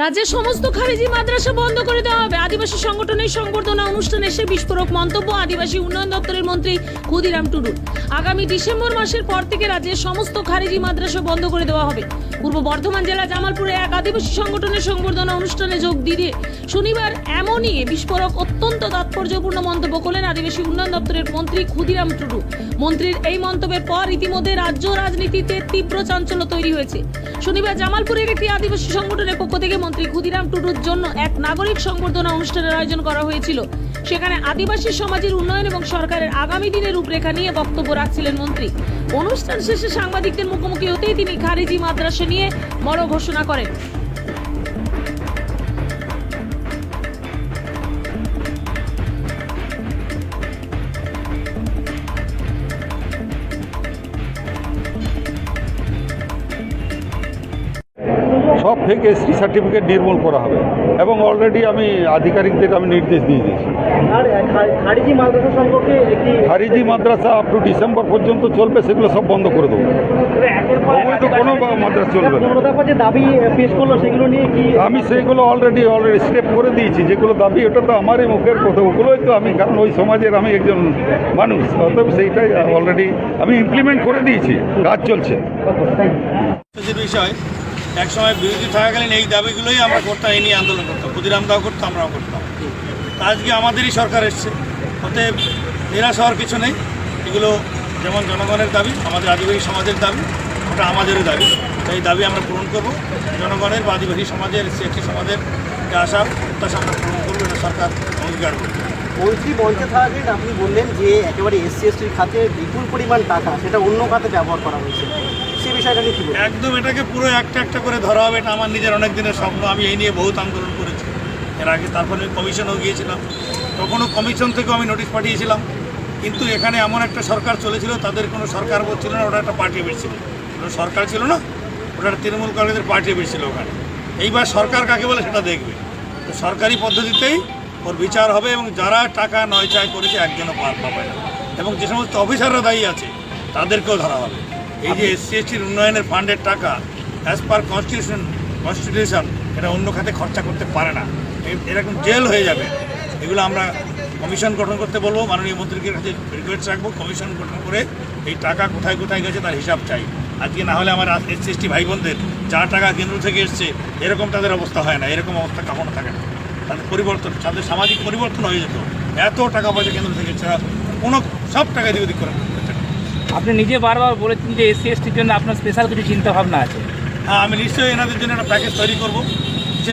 রাজ্যের সমস্ত খারিজি মাদ্রাসা বন্ধ করে দেওয়া হবে। আদিবাসী সংগঠনের সংবর্ধনা অনুষ্ঠানে এসে বিস্ফোরক মন্তব্য আদিবাসী উন্নয়ন দপ্তরের মন্ত্রী ক্ষুদিরাম টুডুর। আগামী ডিসেম্বর মাসের পর থেকে রাজ্যের সমস্ত খারিজি মাদ্রাসা বন্ধ করে দেওয়া হবে। পূর্ব বর্ধমান জেলা জামালপুরে এক আদিবাসী সংগঠনের সংবর্ধনা অনুষ্ঠানে যোগ দিয়ে শনিবার এমনই বিস্ফোরক অত্যন্ত তাৎপর্যপূর্ণ মন্তব্য করলেন আদিবাসী উন্নয়ন দপ্তরের মন্ত্রী ক্ষুদিরাম টুডু। মন্ত্রীর এই মন্তব্যের পর ইতিমধ্যে রাজ্য রাজনীতিতে তীব্র চাঞ্চল্য তৈরি হয়েছে। শনিবার জামালপুরের একটি আদিবাসী সংগঠনের পক্ষ থেকে মন্ত্রী ক্ষুদিরাম টুডুর জন্য এক নাগরিক সংবর্ধনা অনুষ্ঠানের আয়োজন করা হয়েছিল। সেখানে আদিবাসী সমাজের উন্নয়ন এবং সরকারের আগামী দিনের রূপরেখা নিয়ে বক্তব্য রাখছিলেন মন্ত্রী। অনুষ্ঠান শেষে সাংবাদিকদের মুখোমুখি হতেই তিনি খারিজি মাদ্রাসা নিয়ে বড় ঘোষণা করেন। সব ফেক এসটি সার্টিফিকেট নির্মূল করা হবে এবং অলরেডি আমি আধিকারিকদের নির্দেশ দিয়ে দিয়েছি। আর খারিজি মাদ্রাসা সম্পর্কে খারিজি মাদ্রাসা আপ টু ডিসেম্বর পর্যন্ত চলবে, সেগুলো সব বন্ধ করে দেবো। অবৈধ কোনো মাদ্রাসা চলবে না। যে দাবি পেশ করলো সেগুলো নিয়ে কি আমি সেইগুলো অলরেডি স্টেপ করে দিয়েছি। যেগুলো দাবি ওটা তো আমারই মুখের কথা, ওগুলোই তো আমি, কারণ ওই সমাজের আমি একজন মানুষ, অতএব সেইটাই অলরেডি আমি ইমপ্লিমেন্ট করে দিয়েছি, কাজ চলছে। বিষয় একসময় বিরোধী থাকাকালীন এই দাবিগুলোই আমরা করতাম, এই নিয়ে আন্দোলন করতাম, ক্ষুদিরাম দাও করতাম, আমরাও করতাম। আজকে আমাদেরই সরকার এসছে, অতএব নিরাশ হওয়ার কিছু নেই। এগুলো যেমন জনগণের দাবি, আমাদের আদিবাসী সমাজের দাবি, ওটা আমাদেরও দাবি। এই দাবি আমরা পূরণ করব। জনগণের বা আদিবাসী সমাজের, এসসি সমাজের যে আশা প্রত্যাশা আমরা পূরণ করবো, এটা সরকার অঙ্গীকার করবে। মন্ত্রী মঞ্চে থাকাকালীন আপনি বললেন যে একেবারে এসসি/এসটির খাতে বিপুল পরিমাণ টাকা সেটা অন্য খাতে ব্যবহার করা হয়েছে, সে বিষয়টা নিয়ে কি বলবেন? একদম এটাকে পুরো একটা একটা করে ধরা হবে। এটা আমার নিজের অনেক দিনের স্বপ্ন। আমি এই নিয়ে বহুত আন্দোলন করেছি এর আগে। তারপরে আমি কমিশনেও গিয়েছিলাম, তখনও কমিশন থেকেও আমি নোটিশ পাঠিয়েছিলাম। কিন্তু এখানে এমন একটা সরকার চলেছিল, তাদের কোনো সরকার বোধ ছিল না, ওটা একটা পার্টি অফিস ছিল। ওটা সরকার ছিল না, ওটা তৃণমূল কংগ্রেসের পার্টি অফিস ছিল ওখানে। এইবার সরকার কাকে বলে সেটা দেখবে। তো সরকারি পদ্ধতিতেই ওর বিচার হবে এবং যারা টাকা নয়চায় করেছে একজনও পার পাবে না, এবং যে সমস্ত অফিসাররা দায়ী আছে তাদেরকেও ধরা হবে। এই যে এসসি/এসটির উন্নয়নের ফান্ডের টাকা অ্যাজ পার কনস্টিটিউশন এটা অন্য খাতে খরচা করতে পারে না, এরকম জেল হয়ে যাবে। এগুলো আমরা কমিশন গঠন করতে বলবো, মাননীয় মন্ত্রীর কাছে রিকোয়েস্ট রাখবো, কমিশন গঠন করে এই টাকা কোথায় কোথায় গেছে তার হিসাব চাই। আজকে না হলে আমার এসসি/এসটি ভাই বোনদের যা টাকা কেন্দ্র থেকে এসছে এরকম তাদের অবস্থা হয় না, এরকম অবস্থা কখনো থাকে না। তাদের পরিবর্তন, তাদের সামাজিক পরিবর্তন হয়ে যেত। এত টাকা পয়সা কেন্দ্র থেকে ছাড়া কোনো সব টাকা দিয়ে ওদিক করে। আপনি নিজে বারবার বলেছেন যে এসসি/এসটির জন্য আপনার স্পেশাল কিছু চিন্তা ভাবনা আছে। হ্যাঁ, আমি নিশ্চয়ই এনাদের জন্য একটা প্যাকেজ তৈরি করবো।